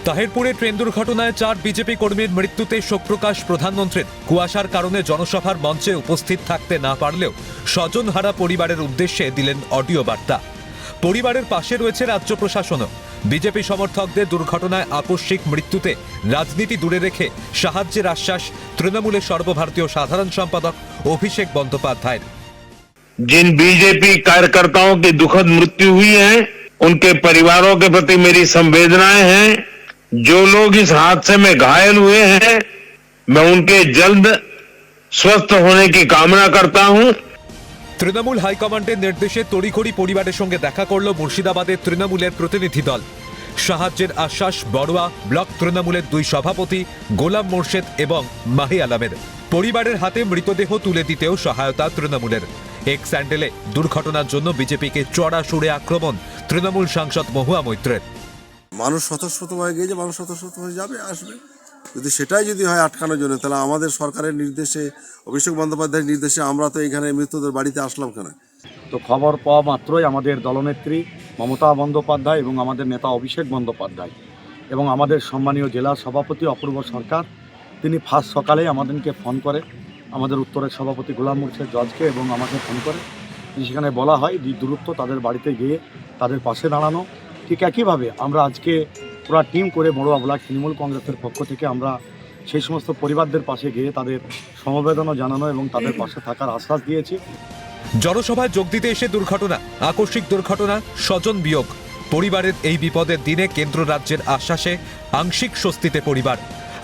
তাহিরপুরে train দুর্ঘটনায় 4 BJP কর্মীর মৃত্যুতে শোক প্রকাশ প্রধানমন্ত্রীর। কুয়াশার কারণে জনসভার মঞ্চে উপস্থিত থাকতে না পারলেও স্বজনহারা পরিবারের উদ্দেশ্যে দিলেন অডিও বার্তা। পরিবারের পাশে রয়েছে রাজ্য প্রশাসনও। বিজেপি সমর্থকদের দুর্ঘটনায় আকস্মিক মৃত্যুতে রাজনীতি দূরে রেখে সাহায্যের আশ্বাস তৃণমূলের সর্বভারতীয় সাধারণ সম্পাদক অভিষেক বন্দ্যোপাধ্যায়ের। जिन बीजेपी कार्यकर्ताओं की दुखद मृत्यु हुई है, उनके परिवारों के प्रति मेरी संवेदनाएं हैं। जो लोग इस हादसे में घायल हुए हैं, मैं उनके जल्द स्वस्थ होने की कामना करता हूं। তৃণমূল হাইকমান্ডের নির্দেশে তড়িঘড়ি পরিবারের সঙ্গে দেখা করল মুর্শিদাবাদের তৃণমূলের প্রতিনিধি দল। সাহায্যের আশ্বাস বড়ুয়া ব্লক তৃণমূলের 2 সভাপতি গোলাম মোর্শেদ এবং মাহি আলমের। পরিবারের হাতে মৃতদেহ তুলে দিতেও সহায়তা তৃণমূলের। এক স্যান্ডেলে দুর্ঘটনার জন্য বিজেপিকে চড়া সুরে আক্রমণ তৃণমূল সাংসদ মহুয়া মৈত্রের। মানুষ স্বতঃস্ফূর্ত হয়ে গিয়েছে, মানুষ স্বতঃস্ফূর্ত হয়ে যাবে, আসবে। সেটাই যদি হয় আটকানোর জন্য, তাহলে আমাদের সরকারের নির্দেশে, অভিষেক বন্দ্যোপাধ্যায়ের নির্দেশে আমরা তো এখানে মৃতদের বাড়িতে আসলাম কেন? তো খবর পাওয়া মাত্রই আমাদের দলনেত্রী মমতা বন্দ্যোপাধ্যায় এবং আমাদের নেতা অভিষেক বন্দ্যোপাধ্যায় এবং আমাদের সম্মানীয় জেলা সভাপতি অপূর্ব সরকার, তিনি ফার্স্ট সকালেই আমাদেরকে ফোন করে, আমাদের উত্তরের সভাপতি গোলাম মোর্শেদ জজকে এবং আমাকে ফোন করে। সেখানে বলা হয় যে দূরত্ব তাদের বাড়িতে গিয়ে তাদের পাশে দাঁড়ানো। ঠিক একইভাবে আমরা আজকে পুরো টিম করে বড়ুয়া ব্লক তৃণমূল কংগ্রেসের পক্ষ থেকে আমরা সেই সমস্ত পরিবারদের পাশে গিয়ে তাদের সমবেদনা জানানো এবং তাদের পাশে থাকার আশ্বাস দিয়েছি। জনসভায় যোগ দিতে এসে দুর্ঘটনা, আকস্মিক দুর্ঘটনা, স্বজন বিয়োগ। পরিবারের এই বিপদের দিনে কেন্দ্র রাজ্যের আশ্বাসে আংশিক স্বস্তিতে পরিবার।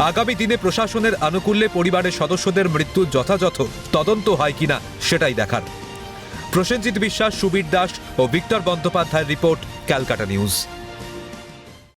আগামী দিনে প্রশাসনের আনুকূল্যে পরিবারের সদস্যদের মৃত্যু যথাযথ তদন্ত হয় কিনা সেটাই দেখার। প্রসেনজিৎ বিশ্বাস, সুবীর দাস ও ভিক্টর বন্দ্যোপাধ্যায়ের রিপোর্ট, ক্যালকাটা নিউজ।